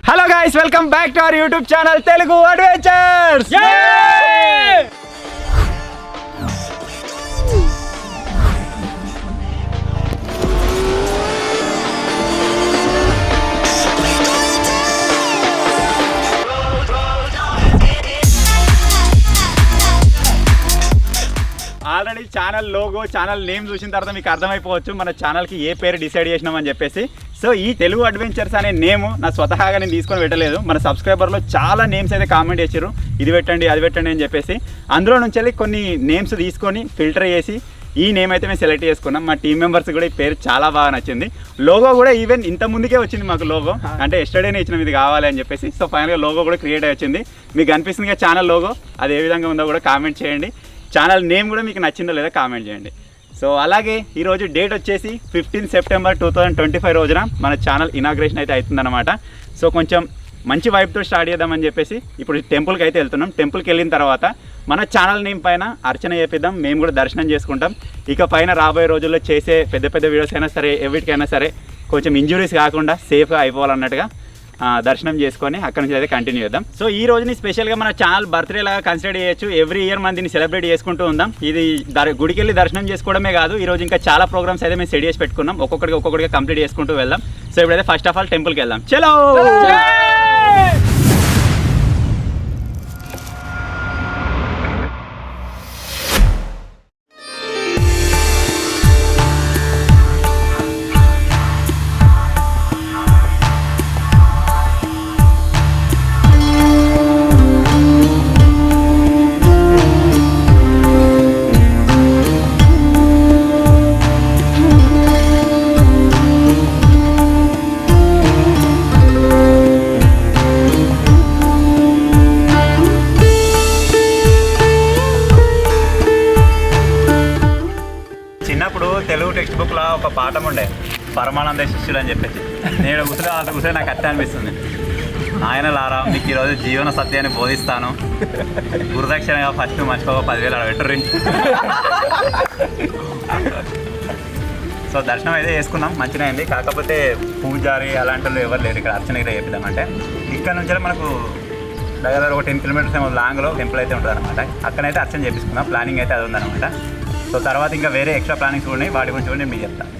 Hello guys, welcome back to our YouTube channel Telugu adventures. Already channel logo, channel name చూసిన తర్వాత మీకు అర్థమైపోవచ్చు మన ఛానల్కి ఏ పేరు డిసైడ్ చేసినామని చెప్పేసి. సో ఈ తెలుగు అడ్వెంచర్స్ అనే నేమ్ నా స్వతహాగా నేను తీసుకొని పెట్టలేదు. మన సబ్స్క్రైబర్లో చాలా నేమ్స్ అయితే కామెంట్ చేశారు, ఇది పెట్టండి అది పెట్టండి అని చెప్పేసి. అందులో నుంచి వెళ్ళి కొన్ని నేమ్స్ తీసుకొని ఫిల్టర్ చేసి ఈ నేమ్ అయితే మేము సెలెక్ట్ చేసుకున్నాం. మా టీం మెంబర్స్ కూడా ఈ పేరు చాలా బాగా నచ్చింది. లోగో కూడా ఈవెన్ ఇంత ముందుకే వచ్చింది మాకు లోగో, అంటే ఎస్టర్డేనే ఇచ్చినాం ఇది కావాలి అని చెప్పేసి. సో ఫైనల్గా లోగో కూడా క్రియేట్ అయ్యి వచ్చింది. మీకు అనిపిస్తుంది ఛానల్ లోగో, అది ఏ విధంగా ఉందో కూడా కామెంట్ చేయండి. ఛానల్ నేమ్ కూడా మీకు నచ్చిందో లేదో కామెంట్ చేయండి. సో అలాగే ఈరోజు డేట్ వచ్చేసి 15 సెప్టెంబర్ 2025 రోజున మన ఛానల్ ఇనాగ్రేషన్ అయితే అవుతుందన్నమాట. సో కొంచెం మంచి వైబ్తో స్టార్ట్ చేద్దామని చెప్పేసి ఇప్పుడు టెంపుల్కి అయితే వెళ్తున్నాం. టెంపుల్కి వెళ్ళిన తర్వాత మన ఛానల్ నేమ్ పైన అర్చన చేపిద్దాం, మేము కూడా దర్శనం చేసుకుంటాం. ఇక పైన రాబోయే రోజుల్లో చేసే పెద్ద పెద్ద వీడియోస్ అయినా సరే, ఎవరికైనా సరే కొంచెం ఇంజురీస్ కాకుండా సేఫ్గా అయిపోవాలన్నట్టుగా దర్శనం చేసుకొని అక్కడ నుంచి అయితే కంటిన్యూ చేద్దాం. సో ఈ రోజుని స్పెషల్గా మన ఛానల్ బర్త్డే లాగా కన్సిడర్ చేయొచ్చు. ఎవ్రీ ఇయర్ మనం దీన్ని సెలబ్రేట్ చేసుకుంటూ ఉందాం. ఇది గుడికి వెళ్ళి దర్శనం చేసుకోవడమే కాదు, ఈ రోజు ఇంకా చాలా ప్రోగ్రామ్స్ అయితే మేము సెట్ చేసి పెట్టుకున్నాం. ఒక్కొక్కటిగా కంప్లీట్ చేసుకుంటూ వెళ్దాం. సో ఇప్పుడైతే ఫస్ట్ ఆఫ్ ఆల్ టెంపుల్కి వెళ్దాం. చలో. తెలుగు టెక్స్ట్ బుక్లో ఒక పాఠం ఉండే, పరమానంద శిష్యులు అని చెప్పేసి. నేను కూర్చొని నాకు అట్టే అనిపిస్తుంది. ఆయన లారా మీకు ఈరోజు జీవన సత్యాన్ని బోధిస్తాను, గురుదక్షిణగా ఫస్ట్ మర్చిపోక 10,000 అడబెట్టరు. సో దర్శనం అయితే చేసుకున్నాం, మంచిగా అయింది. కాకపోతే పూజారి అలాంటి వాళ్ళు ఎవరు లేరు ఇక్కడ అర్చన ఇక్కడ చేపిద్దామంటే. ఇక్కడ నుంచి మనకు దగ్గర ఒక 10 కిలోమీటర్స్ ఏమో లాంగ్లో టెంపుల్ అయితే ఉంటుంది అనమాట. అక్కడైతే అర్చన చేపించుకున్నాం. ప్లానింగ్ అయితే అది ఉందన్నమాట. సో తర్వాత ఇంకా వేరే ఎక్స్ట్రా ప్లానింగ్స్ కూడా ఉన్నాయి, వాటి గురించి కూడా నేను మీకు చెప్తాను.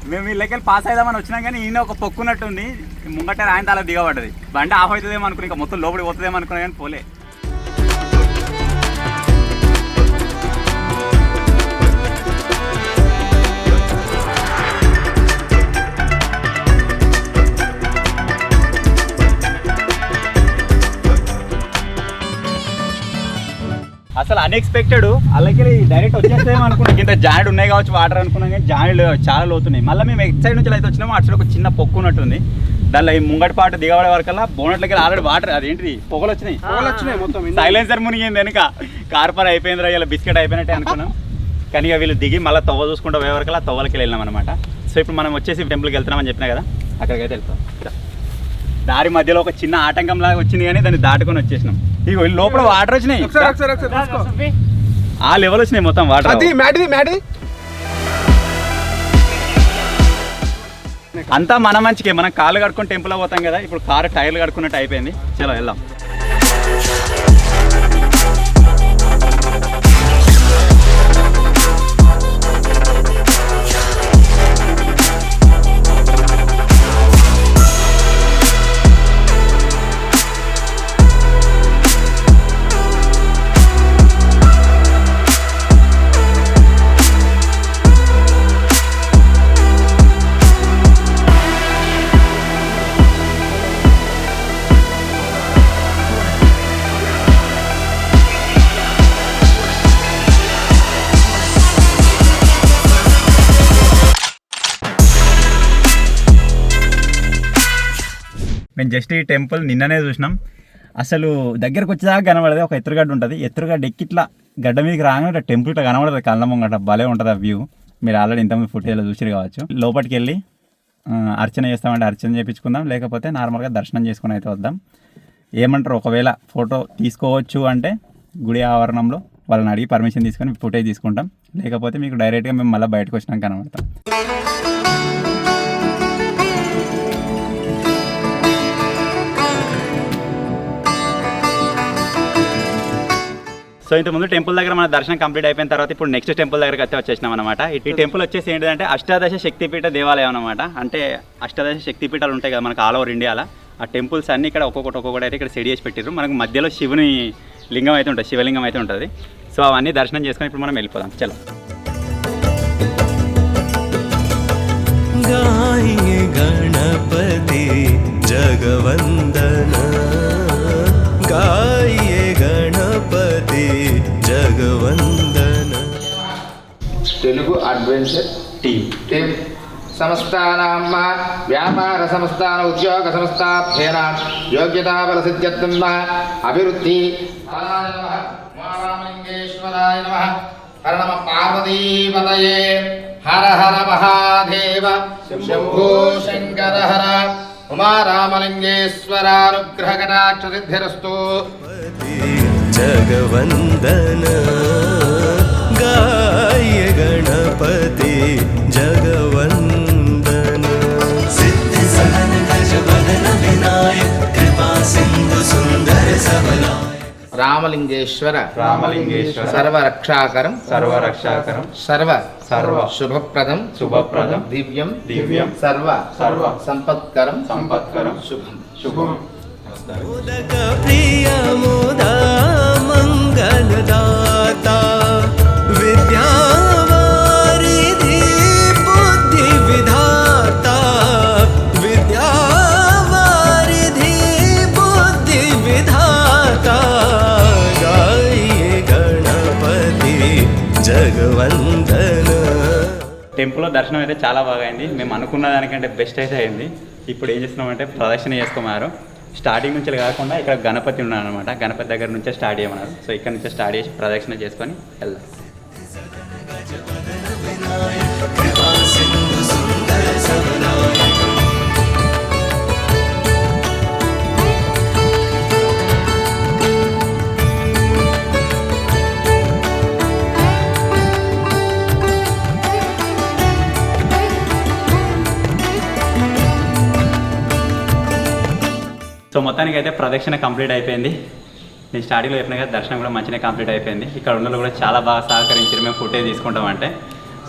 మేము వీళ్ళకెళ్ళి పాస్ అయిదామని వచ్చినాం కానీ ఈయన ఒక పొక్కున్నట్టుంది, ముంగట ఆయన తల దిగబడ్డది. బండి ఆఫ్ అవుతుందేమో అనుకుని ఇంకా మొత్తం లోపలికి పోతుందేమో అనుకున్నా కానీ పోలే. అసలు అన్ఎక్స్పెక్టెడ్ అలాగే డైరెక్ట్ వచ్చేస్తామో అనుకున్నాం. ఇంత జాయిడ్ ఉన్నాయి కావచ్చు వాటర్ అనుకున్నాం, కానీ జాయిడ్ చాలా లోతున్నాయి. మళ్ళీ మేము ఎక్స్ సైడ్ నుంచి అయితే వచ్చినామో అటు సైడ్ ఒక చిన్న పొక్కు ఉన్నట్టుంది. దానిలో ఈ ముంగటి పాటు దిగబడే వరకల్లా బోనట్లకి ఆల్రెడీ వాటర్ అదేంటిది పొగలు వచ్చినాయి మొత్తం. సైలెన్సర్ మునిగింది వెనుక. కార్పర్ అయిపోయింది, ఇలా బిస్కెట్ అయిపోయినట్టే అనుకున్నాం. కానీ ఇక వీళ్ళు దిగి మళ్ళీ తవ్వ చూసుకుంటూ పోయే వరకల్లా తవ్వలకి వెళ్ళినాం అనమాట. సో ఇప్పుడు మనం వచ్చేసి టెంపుల్కి వెళ్తున్నామని చెప్పినా కదా, అక్కడికైతే వెళ్తాం. దారి మధ్యలో ఒక చిన్న ఆటంకం లాగా వచ్చింది కానీ దాన్ని దాటుకొని వచ్చేసినాం. ఇగో లోపల వాటర్ వచ్చినాయి, ఆ లెవెల్ వచ్చినాయి మొత్తం వాటర్. అంతా మన మంచికే, మనం కాళ్ళు కడుక్కొని టెంపుల్ పోతాం కదా, ఇప్పుడు కారు టైర్లు కడుక్కున్నట్టు అయిపోయింది. చలో వెళ్దాం. మేము జస్ట్ ఈ టెంపుల్ నిన్ననే చూసినాం. అసలు దగ్గరకు వచ్చేదాకా కనబడదు. ఒక ఎత్తురుగడ్డ ఉంటుంది, ఎత్తురుగడ్డ ఎక్కిట్లా గడ్డ మీదకి రాగానే టెంపుల్ ఇట్లా కనబడదు. కళ్ళ ముంగట భలే ఉంటుంది ఆ వ్యూ. మీరు ఆల్రెడీ ఇంతకుముందు ఫుటేజ్లో చూసిరు కావచ్చు. లోపలికి వెళ్ళి అర్చన చేస్తామంటే అర్చన చేయించుకుందాం, లేకపోతే నార్మల్గా దర్శనం చేసుకుని అయితే వద్దాం. ఏమంటారు, ఒకవేళ ఫోటో తీసుకోవచ్చు అంటే గుడి ఆవరణంలో వాళ్ళని అడిగి పర్మిషన్ తీసుకొని ఫోటో తీసుకుంటాం, లేకపోతే మీకు డైరెక్ట్గా మేము మళ్ళీ బయటకు వచ్చినాక కనబడతాం. సో ఇంతకుముందు టెంపుల్ దగ్గర మన దర్శనం కంప్లీట్ అయిపోయిన తర్వాత ఇప్పుడు నెక్స్ట్ టెంపుల్ దగ్గరికి అయితే వచ్చేసినాం అనమాట. ఈ టెంపుల్ వచ్చేసి ఏంటంటే అష్టాదశ శక్తిపీఠ దేవాలయం అనమాట. అంటే అష్టాదశ శక్తిపీఠాలు ఉంటాయి కదా మనకు ఆల్ ఓవర్ ఇండియాలో, ఆ టెంపుల్స్ అన్నీ ఇక్కడ ఒక్కొక్కటి అయితే ఇక్కడ సెట్ చేసి పెట్టారు. మనకు మధ్యలో శివుని లింగం అయితే ఉంటుంది, శివలింగం అయితే ఉంటుంది. సో అవన్నీ దర్శనం చేసుకొని ఇప్పుడు మనం వెళ్ళిపోదాం. చలో. గణపతి జగవందన గాయే గణపతి జగవందన. తెలుగు అడ్వెంచర్ టీమ్ సంస్థానాం వ్యాపార సంస్థాన ఉద్యోగ సంస్థాభ్యేన యోగ్యతాబల సిద్ధ్యర్థం అభివృద్ధి రామలింగేశ్వరాయ నమః. హర నమ పార్వతీపతయే. హర హర మహాదేవ శంభో శంకర హర. ఉమారామలింగేశ్వరానుగ్రహ కటాక్ష సిద్ధిరస్తు. జగవందన గాయ గణపతి జగవందన. సిద్ధి సహన గజ వదన వినాయక కృపా సింధు సుందర సబల. రామలింగేశ్వర సర్వరక్షాకరం సర్వ శుభప్రదం దివ్యం సర్వ సంపత్కరం శుభం. మోదక ప్రియ మోదా మంగళదాత విద్యావారిధి బుద్ధి విధాత. విద్యావారిధి బుద్ధి విధాత గాయే గణపతి జగవందన. టెంపుల్లో దర్శనం అయితే చాలా బాగా అయింది. మేము అనుకున్న దానికంటే బెస్ట్ అయితే అయింది. ఇప్పుడు ఏం చేస్తున్నామంటే ప్రదక్షిణ చేసుకోమన్నారు. స్టార్టింగ్ నుంచి కాకుండా ఇక్కడ గణపతి ఉన్నాడు అనమాట. గణపతి దగ్గర నుంచే స్టార్ట్ చేయమన్నారు. సో ఇక్కడ నుంచే స్టార్ట్ చేసి ప్రదక్షిణ చేసుకొని వెళ్దాం. సో మొత్తానికి అయితే ప్రదక్షిణ కంప్లీట్ అయిపోయింది. నేను స్టార్టింగ్లో చెప్పిన కదా దర్శనం కూడా మంచిగా కంప్లీట్ అయిపోయింది. ఇక్కడ ఉన్న కూడా చాలా బాగా సహకరించారు మేము ఫుటేజ్ తీసుకుంటామంటే.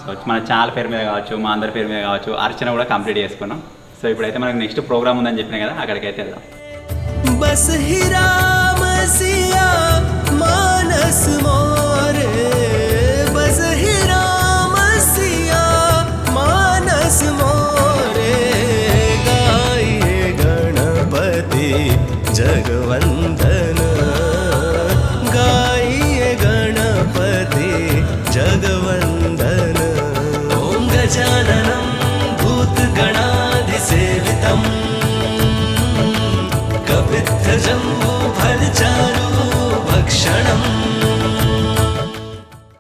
సో మన ఛానల్ పేరు మీద కావచ్చు, మా అందరి పేరు మీద కావచ్చు, అర్చన కూడా కంప్లీట్ చేసుకున్నాం. సో ఇప్పుడైతే మనకు నెక్స్ట్ ప్రోగ్రామ్ ఉందని చెప్పిన కదా, అక్కడికైతే వెళ్దాం. बस ही राम सिया मानस मोरे. बस ही राम सिया मानस मोरे. गाये गणपति जगवंदन गाये गणपति जगवंदन. ओम गजाननं भूतगणाधिसेवितम्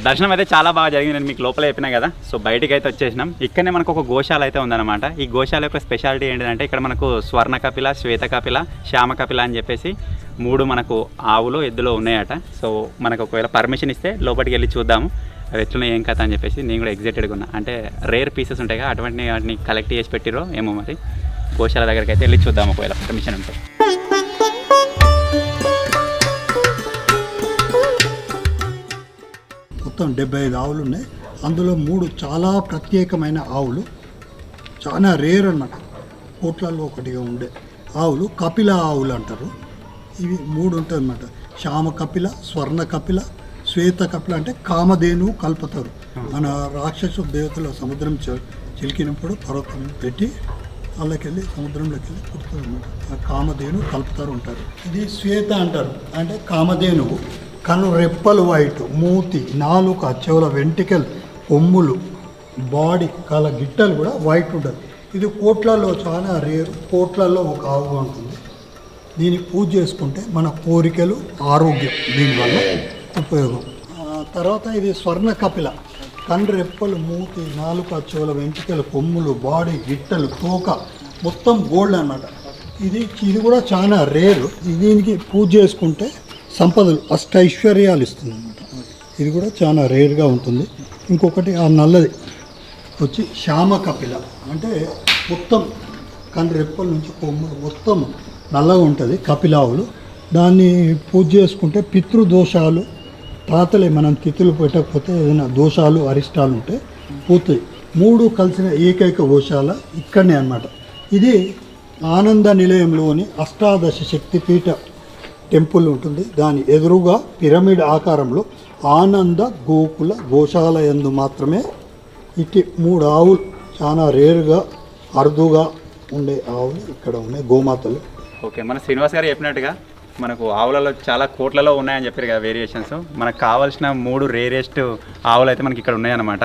దర్శనం అయితే చాలా బాగా జరిగింది. నేను మీకు లోపల చెప్పినా కదా. సో బయటికి అయితే వచ్చేసినాం. ఇక్కడనే మనకు ఒక గోశాల అయితే ఉందన్నమాట. ఈ గోశాల యొక్క స్పెషాలిటీ ఏంటంటే ఇక్కడ మనకు స్వర్ణ కపిల, శ్వేత కపిల, శ్యామ కపిల అని చెప్పేసి 3 మనకు ఆవులు ఎద్దులో ఉన్నాయట. సో మనకు ఒకవేళ పర్మిషన్ ఇస్తే లోపలికి వెళ్ళి చూద్దాము అవి ఎట్లున్నాయి ఏం కథ అని చెప్పేసి. నేను కూడా ఎగ్జైటెడ్గా ఉన్నా. అంటే రేర్ పీసెస్ ఉంటాయి కదా, అటువంటి వాటిని కలెక్ట్ చేసి పెట్టిరో ఏమో మరి. గోశాల దగ్గరికి అయితే వెళ్ళి చూద్దాం ఒకవేళ పర్మిషన్ ఉంటే. మొత్తం 75 ఆవులు ఉన్నాయి. అందులో 3 చాలా ప్రత్యేకమైన ఆవులు, చాలా రేర్ అన్నమాట. కోట్లలో ఒకటిగా ఉండే ఆవులు కపిల ఆవులు అంటారు. ఇవి 3 ఉంటాయి అన్నమాట. శ్యామ కపిల, స్వర్ణ కపిల, శ్వేత కపిల అంటే కామధేను కలుపుతారు. మన రాక్షస దేవతల సముద్రం చిలికినప్పుడు పర్వతం పెట్టి వాళ్ళకెళ్ళి సముద్రంలోకి వెళ్ళి పుడుతుంది అన్నమాట. ఆ కామధేను కలుపుతారు ఉంటారు. ఇది శ్వేత అంటారు. అంటే కామధేనువు కను రెప్పలు వైట్, మూతి, నాలుక, చెవుల వెంట్రుకలు, కొమ్ములు, బాడీ కల గిట్టలు కూడా వైట్ ఉంటుంది. ఇది కోట్లలో చాలా రేరు. కోట్లలో ఒక ఆవుగా ఉంటుంది. దీన్ని పూజ చేసుకుంటే మన కోరికలు, ఆరోగ్యం దీనివల్ల ఉపయోగం. తర్వాత ఇది స్వర్ణ కపిల. కండ్రెప్పలు, మూతి, నాలుక, చెవుల, వెంట్రుకలు, కొమ్ములు, బాడీ, గిట్టలు, తోక మొత్తం గోల్డ్ అన్నమాట. ఇది కూడా చాలా రేరు. దీనికి పూజ చేసుకుంటే సంపదలు అష్టైశ్వర్యాలు ఇస్తుంది అన్నమాట. ఇది కూడా చాలా రేర్గా ఉంటుంది. ఇంకొకటి ఆ నల్లది వచ్చి శ్యామ కపిల, అంటే మొత్తం కండ్రెప్పల నుంచి కొమ్ములు మొత్తం నల్లగా ఉంటుంది కపిలావులు. దాన్ని పూజ చేసుకుంటే పితృదోషాలు, తాతలే మనం తిథులు పెట్టకపోతే ఏదైనా దోషాలు అరిష్టాలు ఉంటే పోతాయి. 3 కలిసిన ఏకైక గోశాల ఇక్కడనే అన్నమాట. ఇది ఆనంద నిలయంలోని అష్టాదశ శక్తిపీఠ టెంపుల్ ఉంటుంది. దాని ఎదురుగా పిరమిడ్ ఆకారంలో ఆనంద గోకుల గోశాల యందు మాత్రమే ఇట్టి 3 ఆవులు, చాలా రేరుగా అరుదుగా ఉండే ఆవులు ఇక్కడ ఉన్నాయి, గోమాతలు. ఓకే, మన శ్రీనివాస్ గారు చెప్పినట్టుగా మనకు ఆవులలో చాలా కోట్లలో ఉన్నాయని చెప్పారు కదా వేరియేషన్స్. మనకు కావాల్సిన 3 రేరెస్ట్ ఆవులు అయితే మనకి ఇక్కడ ఉన్నాయన్నమాట.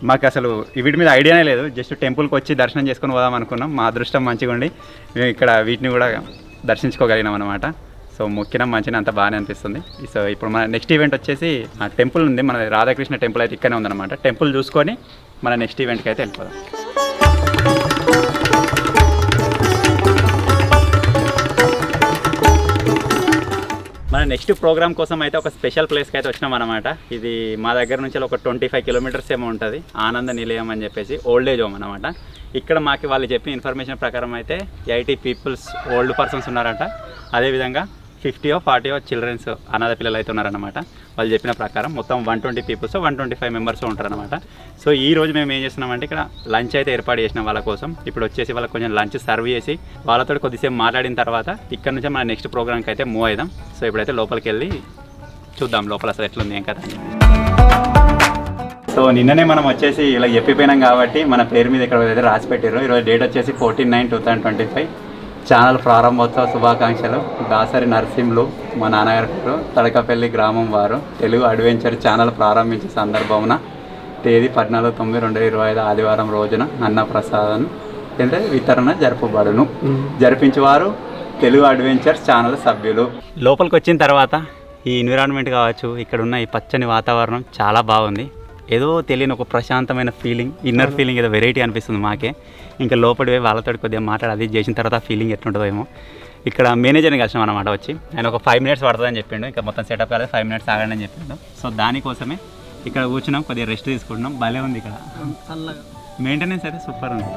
మాకు అసలు వీటి మీద ఐడియానే లేదు. జస్ట్ టెంపుల్కి వచ్చి దర్శనం చేసుకొని పోదాం అనుకున్నాం. మా అదృష్టం మంచిగా ఉండి మేము ఇక్కడ వీటిని కూడా దర్శించుకోగలిగినాం అనమాట. సో మొక్కిన మంచిగా అంత బాగానే అనిపిస్తుంది. సో ఇప్పుడు మన నెక్స్ట్ ఈవెంట్ వచ్చేసి ఆ టెంపుల్ ఉంది, మన రాధాకృష్ణ టెంపుల్ అయితే ఇక్కడనే ఉందన్నమాట. టెంపుల్ చూసుకొని మన నెక్స్ట్ ఈవెంట్కి అయితే వెళ్ళిపోదాం. మన నెక్స్ట్ ప్రోగ్రామ్ కోసం అయితే ఒక స్పెషల్ ప్లేస్కి అయితే వచ్చినాం అనమాట. ఇది మా దగ్గర నుంచి ఒక 25 కిలోమీటర్స్ ఏమో ఉంటుంది. ఆనంద నిలయం అని చెప్పేసి ఓల్డ్ ఏజ్ హోమ్ అనమాట. ఇక్కడ మాకు వాళ్ళు చెప్పిన ఇన్ఫర్మేషన్ ప్రకారం అయితే 80 పీపుల్స్ ఓల్డ్ పర్సన్స్ ఉన్నారంట. అదేవిధంగా 50 or 40 చిల్డ్రన్స్ అనాథ పిల్లలు అయితే ఉన్నారనమాట. వాళ్ళు చెప్పిన ప్రకారం మొత్తం 120 పీపుల్స్ 125 మెంబర్స్ ఉంటారనమాట. సో ఈ రోజు మేము ఏం చేస్తున్నామంటే ఇక్కడ లంచ్ అయితే ఏర్పాటు చేసినాం వాళ్ళ కోసం. ఇప్పుడు వచ్చేసి వాళ్ళకి కొంచెం లంచ్ సర్వ్ చేసి వాళ్ళతో కొద్దిసేపు మాట్లాడిన తర్వాత ఇక్కడ నుంచి మన నెక్స్ట్ ప్రోగ్రామ్కి అయితే మూవ్ అవుదాం. సో ఇప్పుడైతే లోపలికి వెళ్ళి చూద్దాం లోపల అసలు ఎట్లుంది ఏం కదా. సో నిన్ననే మనం వచ్చేసి ఇలా చెప్పిపోయినాం కాబట్టి మన పేరు మీద ఇక్కడ అయితే రాసి పెట్టారు. ఈరోజు డేట్ వచ్చేసి 14/9/2025. ఛానల్ ప్రారంభోత్సవ శుభాకాంక్షలు. దాసరి నరసింహులు మా నాన్నగారు పేరు, తడకపల్లి గ్రామం వారు. తెలుగు అడ్వెంచర్ ఛానల్ ప్రారంభించే సందర్భమున తేదీ 14/9/2025 ఆదివారం రోజున అన్నప్రసాదం అంటే వితరణ జరపబడును. జరిపించేవారు తెలుగు అడ్వెంచర్ ఛానల్ సభ్యులు. లోపలికి వచ్చిన తర్వాత ఈ ఎన్విరాన్మెంట్ కావచ్చు, ఇక్కడ ఉన్న ఈ పచ్చని వాతావరణం చాలా బాగుంది. ఏదో తెలియని ఒక ప్రశాంతమైన ఫీలింగ్, ఇన్నర్ ఫీలింగ్ ఏదో వెరైటీ అనిపిస్తుంది మాకే. ఇంకా లోపలి వాళ్ళతో కొద్దిగా మాట్లాడి అది చేసిన తర్వాత ఫీలింగ్ ఎట్లుంటుందో ఏమో. ఇక్కడ మేనేజర్ని కలిసినాం అనమాట. వచ్చి ఆయన ఒక 5 minutes పడుతుందని చెప్పిండు. ఇంకా మొత్తం సెటప్ కాలేదు, 5 minutes ఆగండి అని చెప్పిండు. సో దానికోసమే ఇక్కడ కూర్చున్నాం, కొద్దిగా రెస్ట్ తీసుకుంటున్నాం. భలే ఉంది ఇక్కడ, మెయింటెనెన్స్ అయితే సూపర్ ఉంది.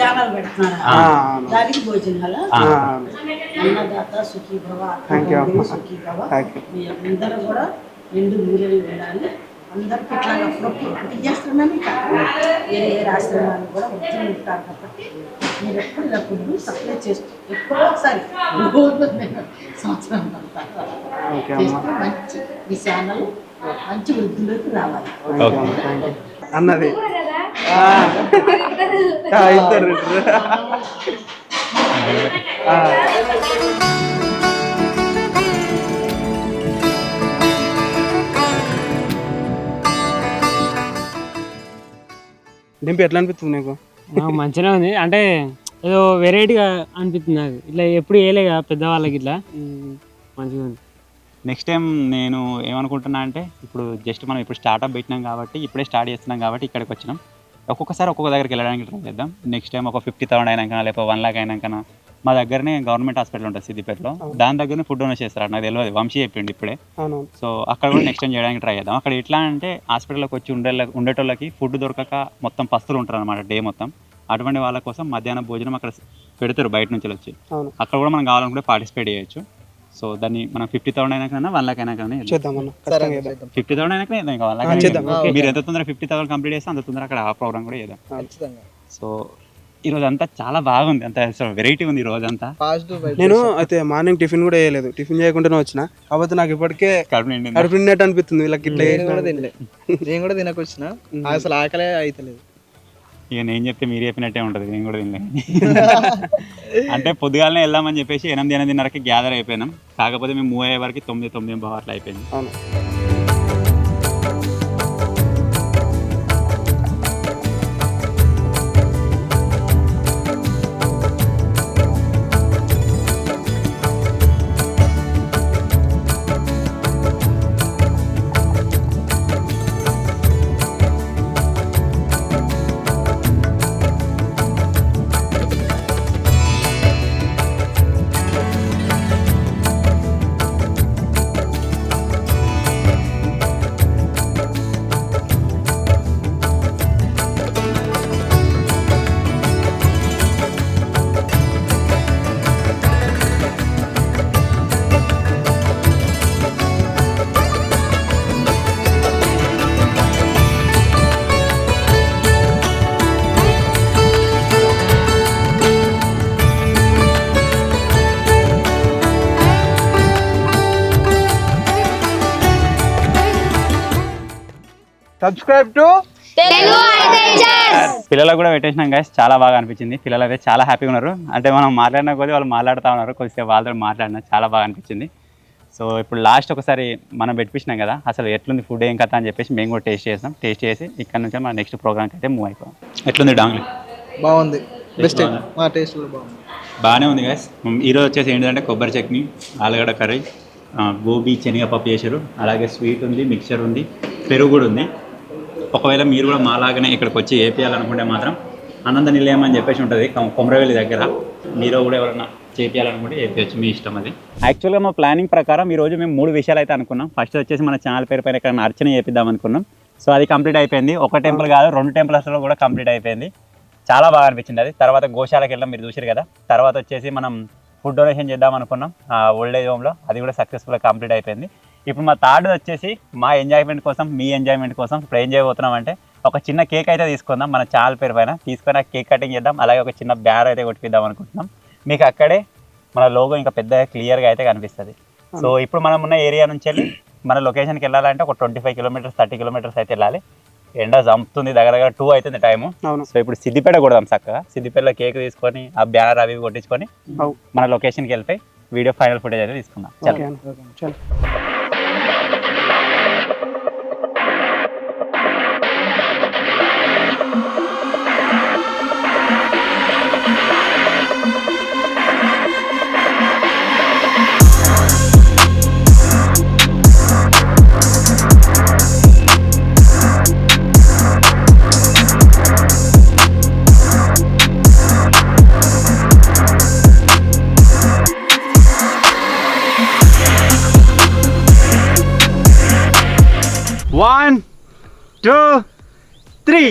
ఛానల్ పెడుతున్నారా? దానికి భోజనాలా? అన్నదాత సుఖీ భవ, సుఖీ భవ. మీ అందరూ కూడా నిండు మూరేళ్ళు ఉండాలి. అందరికి ఇట్లా అప్పుడప్పుడు చేస్తున్నాను. ఏ ఆశ్రమాలు కూడా వచ్చి ఉంటారు కాబట్టి మీరు ఎప్పుడు ఇలా ఫుడ్ సప్లై చేస్తూ ఎప్పుడో ఒకసారి సంవత్సరం చేస్తూ మంచి ఈ ఛానల్ మంచి వృద్ధిలోకి రావాలి అన్నది. డింపి ఎట్లా అనిపిస్తుంది నీకు? మంచిగా ఉంది. అంటే ఏదో వెరైటీగా అనిపిస్తుంది నాకు. ఇట్లా ఎప్పుడు వేయలే కదా పెద్దవాళ్ళకి, ఇట్లా మంచిగా ఉంది. నెక్స్ట్ టైం నేను ఏమనుకుంటున్నా అంటే ఇప్పుడు జస్ట్ మనం ఇప్పుడు స్టార్ట్అప్ పెట్టినాం కాబట్టి, ఇప్పుడే స్టార్ట్ చేస్తున్నాం కాబట్టి ఇక్కడికి వచ్చినాం. ఒక్కొక్కసారి ఒక్కొక్క దగ్గరికి వెళ్ళడానికి ట్రై చేద్దాం. నెక్స్ట్ టైం ఒక 50,000 అయినాకనా లేకపోతే 1 lakh అయినాకనా మా దగ్గరనే గవర్నమెంట్ హాస్పిటల్ ఉంటుంది సిద్దిపేటలో, దాని దగ్గరనే ఫుడ్ డొనేట్ చేస్తారు. నాకు తెలియదు, వంశీ చెప్పిండు ఇప్పుడే. సో అక్కడ కూడా నెక్స్ట్ టైం చేయడానికి ట్రై చేద్దాం. అక్కడ ఎట్లా అంటే హాస్పిటల్లోకి వచ్చి ఉండేటోళ్ళకి ఫుడ్ దొరకక మొత్తం పస్తులు ఉంటారు అనమాట డే మొత్తం. అటువంటి వాళ్ళ కోసం మధ్యాహ్నం భోజనం అక్కడ పెడతారు బయట నుంచి వచ్చి. అక్కడ కూడా మనం కావాలనుకుంటే పార్టిసిపేట్ చేయొచ్చు. సో దాన్ని మనం 50,000 అయినా కన్నా 1 lakh అయినా కానీ 50,000 అయినా కానీ మీరు ఎంత తొందరగా 50,000 కంప్లీట్ చేస్తే అంత తొందరగా అక్కడ ఆ ప్రోగ్రామ్ కూడా చేద్దాం. సో ఈ రోజు అంతా చాలా బాగుంది, అంత వెరైటీ ఉంది ఈ రోజు అంతా. నేను అయితే మార్నింగ్ టిఫిన్ కూడా చేయలేదు, టిఫిన్ చేయకుండానే వచ్చిన. కాబట్టి నాకు ఇప్పటికే కడుపు నిండినట్టు అనిపిస్తుంది. వీళ్ళకి ఇట్లా నేను కూడా తినకొచ్చిన, అసలు ఆకలే అవుతలేదు. ఇక నేను చెప్తే మీరు చెప్పినట్టే ఉంటుంది, నేను కూడా తినలేదు. అంటే పొద్దుగాలనే వెళ్దామని చెప్పేసి 8-8:30కి గ్యాదర్ అయిపోయినాం. కాకపోతే మేము మూవ్ అయ్యే వరకు 9-9:15 అట్లా అయిపోయింది. అవును. సబ్స్క్రైబ్ టు పిల్లలకు కూడా పెట్టేసినాం గైస్, చాలా బాగా అనిపించింది. పిల్లలు అయితే చాలా హ్యాపీగా ఉన్నారు. అంటే మనం మాట్లాడిన కొద్దీ వాళ్ళు మాట్లాడుతూ ఉన్నారు, కొద్దిసేపు వాళ్ళతో మాట్లాడినా చాలా బాగా అనిపించింది. సో ఇప్పుడు లాస్ట్ ఒకసారి మనం పెట్టించినాం కదా, అసలు ఎట్లుంది ఫుడ్ ఏం కథ అని చెప్పేసి మేము కూడా టేస్ట్ చేసాం. టేస్ట్ చేసి ఇక్కడ నుంచి మన నెక్స్ట్ ప్రోగ్రామ్కి అయితే మూవ్ అయిపోయాం. ఎట్లుంది డాంగ్లీ? బాగుంది, బెస్ట్. మా టేస్ట్ బాగుంది, బాగానే ఉంది గైస్. ఈరోజు వచ్చేసి ఏంటంటే కొబ్బరి చట్నీ, ఆలుగడ్డ కర్రీ, గోబీ శనగపప్పు చేశారు, అలాగే స్వీట్ ఉంది, మిక్చర్ ఉంది, పెరుగు కూడా ఉంది. ఒకవేళ మీరు కూడా మాలాగానే ఇక్కడికి వచ్చి వేపియాలనుకుంటే మాత్రం ఆనంద నిలయం అని చెప్పేసి ఉంటుంది కొమరవెల్లి దగ్గర. మీరు కూడా ఎవరైనా చేపియాలనుకుంటే వేపించచ్చు, మీ ఇష్టం అది. యాక్చువల్గా మా ప్లానింగ్ ప్రకారం ఈరోజు మేము 3 విషయాలు అయితే అనుకున్నాం. ఫస్ట్ వచ్చేసి మన ఛానల్ పేరు పైన ఇక్కడ అర్చన చేపిద్దాం అనుకున్నాం. సో అది కంప్లీట్ అయిపోయింది. ఒక టెంపుల్ కాదు, 2 టెంపుల్స్లో కూడా కంప్లీట్ అయిపోయింది. చాలా బాగా అనిపించింది అది. తర్వాత గోశాలకు వెళ్ళాం, మీరు చూసారు కదా. తర్వాత వచ్చేసి మనం ఫుడ్ డొనేషన్ చేద్దాం అనుకున్నాం ఓల్డ్ ఏజ్ హోమ్లో, అది కూడా సక్సెస్ఫుల్గా కంప్లీట్ అయిపోయింది. ఇప్పుడు మా థర్డ్ వచ్చేసి మా ఎంజాయ్మెంట్ కోసం, మీ ఎంజాయ్మెంట్ కోసం ఇప్పుడు ఏం చేయబోతున్నాం అంటే ఒక చిన్న కేక్ అయితే తీసుకుందాం మన ఛానల్ పేరు పైన. తీసుకొని కేక్ కటింగ్ చేద్దాం, అలాగే ఒక చిన్న బ్యానర్ అయితే కొట్టిద్దాం అనుకుంటున్నాం. మీకు అక్కడే మన లోగో ఇంకా పెద్ద క్లియర్గా అయితే కనిపిస్తుంది. సో ఇప్పుడు మనం ఉన్న ఏరియా నుంచి వెళ్ళి మన లొకేషన్కి వెళ్ళాలంటే ఒక 25 kilometers 30 kilometers అయితే వెళ్ళాలి. ఎండ చంపుతుంది, దగ్గర 2 అవుతుంది టైము. సో ఇప్పుడు సిద్దిపేట కొడదాం చక్కగా. సిద్దిపేటలో కేక్ తీసుకొని ఆ బ్యానర్ అవి కొట్టించుకొని మన లొకేషన్కి వెళ్ళిపోయి వీడియో ఫైనల్ ఫుటేజ్ అయితే తీసుకుందాం. చలో. One, 2, 3.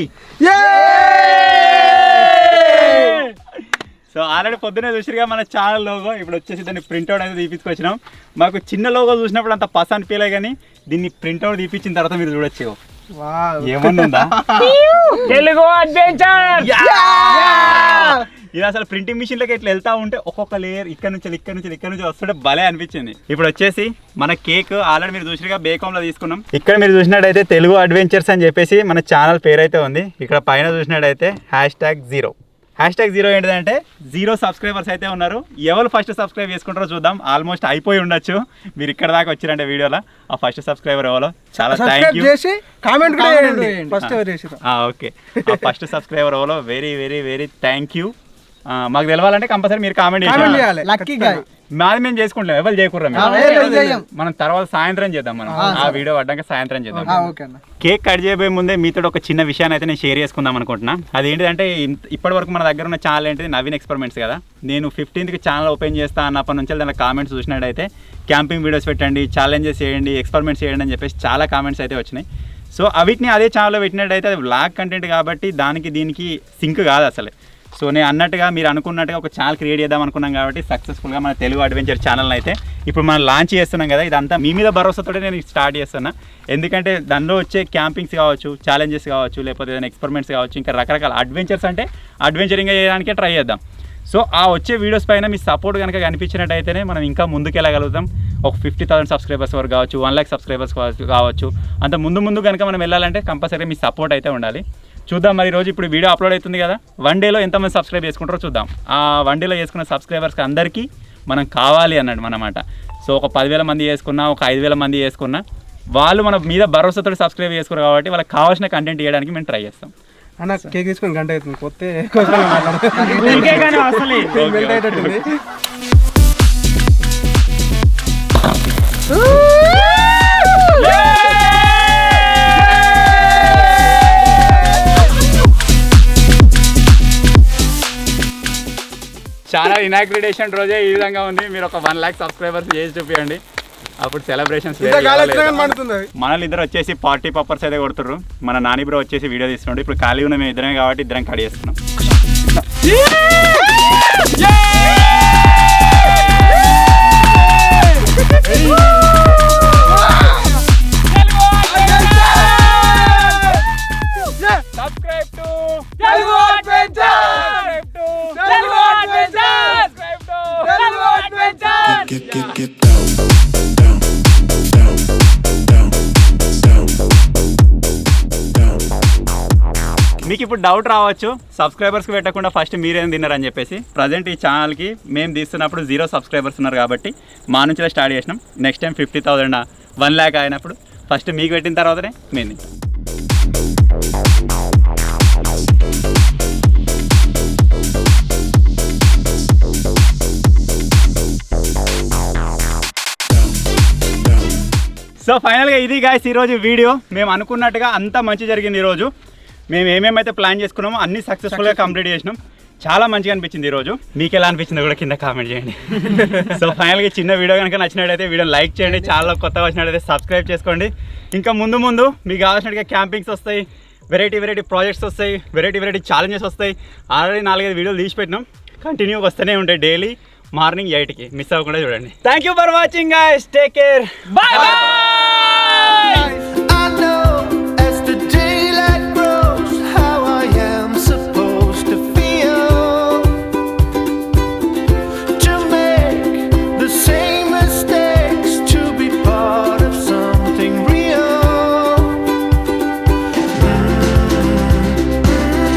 సో ఆల్రెడీ పొద్దునే చూసిరుగా మన ఛానల్ లోగో. ఇప్పుడు వచ్చేసి దాన్ని ప్రింట్అవుట్ అయితే తీపించుకొచ్చినాం. మాకు చిన్న లోగో చూసినప్పుడు అంత పస అనిపించలే, కానీ దీన్ని ప్రింట్అవుట్ తీపించిన తర్వాత మీరు చూడొచ్చు ఏమన్నా తెలుగు అడ్వెంచర్. ఇది అసలు ప్రింటింగ్ మిషన్లకి ఇట్లా వెళ్తా ఉంటే ఒక్కొక్క లేయర్ ఇక్కడ నుంచి వస్తుంటే భలే అనిపించింది. ఇప్పుడు వచ్చేసి మన కేక్ ఆల్రెడీ మీరు చూసినగా బేకాంలో తీసుకున్నాం. ఇక్కడ మీరు చూసినట్టయితే తెలుగు అడ్వెంచర్స్ అని చెప్పేసి మన ఛానల్ పేరు అయితే ఉంది. ఇక్కడ పైన చూసినట్టయితే #0. #0 ఏంటిదంటే 0 సబ్స్క్రైబర్స్ అయితే ఉన్నారు. ఎవరు ఫస్ట్ సబ్స్క్రైబ్ చేసుకుంటారో చూద్దాం. ఆల్మోస్ట్ అయిపోయి ఉండొచ్చు మీరు ఇక్కడ దాకా వచ్చిరంటే వీడియోలో. ఆ ఫస్ట్ సబ్స్క్రైబర్ ఎవరో చాలా థ్యాంక్ యూ. ఓకే, ఆ ఫస్ట్ సబ్స్క్రైబర్ ఎవరో very very very thank you. మాకు తెలవాలంటే కంపల్సరీ మీరు కామెంట్ చేయాలి. లక్కీ గాయ్ మాది మేము చేసుకుంటాం, ఎవరు చేయకూడదు. మనం తర్వాత సాయంత్రం చేద్దాం, మనం ఆ వీడియో పడ్డాక సాయంత్రం చేద్దాం. కేక్ కట్ చేయబోయే ముందే మీతో ఒక చిన్న విషయాన్ని అయితే నేను షేర్ చేసుకుందాం అనుకుంటున్నా. అదేంటిదంటే ఇప్పటి వరకు మన దగ్గర ఉన్న ఛానల్ ఏంటిది నవీన్ ఎక్స్పెరిమెంట్స్ కదా. నేను 15th ఛానల్ ఓపెన్ చేస్తా అన్నప్పటి నుంచి దాని కామెంట్స్ చూసినట్టయితే క్యాంపింగ్ వీడియోస్ పెట్టండి, ఛాలెంజెస్ చేయండి, ఎక్స్పెరిమెంట్స్ చేయండి అని చెప్పేసి చాలా కామెంట్స్ అయితే వచ్చినాయి. సో అవిటిని అదే ఛానల్లో పెట్టినట్టయితే అది వ్లాగ్ కంటెంట్ కాబట్టి దానికి దీనికి సింక్ కాదు అసలు. సో నేను అన్నట్టుగా మీరు అనుకున్నట్టుగా ఒక ఛానల్ క్రియేట్ చేద్దాం అనుకున్నాం కాబట్టి సక్సెస్ఫుల్గా మన తెలుగు అడ్వెంచర్ ఛానల్ అయితే ఇప్పుడు మనం లాంచ్ చేస్తున్నాం కదా. ఇదంతా మీ మీద భరోసాతో నేను స్టార్ట్ చేస్తున్నా. ఎందుకంటే దానిలో వచ్చే క్యాంపింగ్స్ కావచ్చు, ఛాలెంజెస్ కావచ్చు, లేకపోతే ఏదైనా ఎక్స్పెరిమెంట్స్ కావచ్చు, ఇంకా రకరకాల అడ్వెంచర్స్ అంటే అడ్వెంచరింగ్గా చేయడానికే ట్రై చేద్దాం. సో ఆ వచ్చే వీడియోస్ పైన మీ సపోర్ట్ కనుక కనిపించినట్టయితేనే మనం ఇంకా ముందుకు వెళ్ళగలుగుతాం. ఒక 50,000 సబ్స్క్రైబర్స్ వరకు కావచ్చు, 1 lakh సబ్స్క్రైబర్స్ కావచ్చు. అంత ముందు కనుక మనం వెళ్ళాలంటే కంపల్సరీ మీ సపోర్ట్ అయితే ఉండాలి. చూద్దాం మరి ఈరోజు ఇప్పుడు వీడియో అప్లోడ్ అవుతుంది కదా, 1 dayలో ఎంతమంది సబ్స్క్రైబ్ చేసుకుంటారో చూద్దాం. ఆ 1 dayలో చేసుకున్న సబ్స్క్రైబర్స్కి అందరికీ మనం కావాలి అన్నట్టు అన్నమాట. సో ఒక 10,000 మంది చేసుకున్నా, ఒక 5,000 మంది చేసుకున్నా, వాళ్ళు మన మీద భరోసాతో సబ్స్క్రైబ్ చేసుకున్నారు కాబట్టి వాళ్ళకి కావాల్సిన కంటెంట్ చేయడానికి మేము ట్రై చేస్తాం. అన్న కేక్ తీసుకొని గంట అవుతుంది, కొత్త ఛానల్ ఇనాగ్రేషన్ రోజే ఈ విధంగా ఉంది. మీరు ఒక 1 lakh సబ్స్క్రైబర్స్ చేసి చూపించండి, అప్పుడు సెలబ్రేషన్స్. మనల్ని ఇద్దరు వచ్చేసి పార్టీ పప్పర్స్ అయితే కొడుతుర్రు. మన నాని బ్రో వచ్చేసి వీడియో తీస్తున్నాడు. ఇప్పుడు ఖాళీ ఉన్న మేము ఇద్దరమే కాబట్టి ఇద్దరం కట్ చేస్తున్నాం. Subscribe to Telugu Adventure. Subscribe to Telugu Adventure. Subscribe to Telugu Adventure. Get down, down, down, down, down, down. మీకు ఇప్పుడు డౌట్ రావచ్చు, సబ్స్క్రైబర్స్కి పెట్టకుండా ఫస్ట్ మీరేం తిన్నారని చెప్పేసి. ప్రజెంట్ ఈ ఛానల్కి మేము తీస్తున్నప్పుడు 0 సబ్స్క్రైబర్స్ ఉన్నారు కాబట్టి మా నుంచి స్టార్ట్ చేసినాం. నెక్స్ట్ టైం 50,000 1 lakh అయినప్పుడు ఫస్ట్ మీకు పెట్టిన తర్వాతనే మేము తింటాం. సో ఫైనల్గా ఇది గాయ్స్ ఈరోజు వీడియో. మేము అనుకున్నట్టుగా అంత మంచి జరిగింది ఈరోజు. మేము ఏమేమైతే ప్లాన్ చేసుకున్నామో అన్నీ సక్సెస్ఫుల్గా కంప్లీట్ చేసినాం. చాలా మంచిగా అనిపించింది ఈరోజు. మీకు ఎలా అనిపించిందో కూడా కింద కామెంట్ చేయండి. సో ఫైనల్గా చిన్న వీడియో కనుక నచ్చినట్టయితే వీడియోని లైక్ చేయండి, ఛానల్లో కొత్తగా వచ్చినట్టయితే సబ్స్క్రైబ్ చేసుకోండి. ఇంకా ముందు మీకు కావాల్సినట్టుగా క్యాంపింగ్స్ వస్తాయి, వెరైటీ ప్రాజెక్ట్స్ వస్తాయి, వెరైటీ ఛాలెంజెస్ వస్తాయి. ఆల్రెడీ 4-5 వీడియోలు తీసి పెట్టినాం, కంటిన్యూగా వస్తూనే ఉంటాయి. డైలీ మార్నింగ్ 8కి మిస్ అవ్వకుండా చూడండి. Thank you for watching guys, take care, bye bye.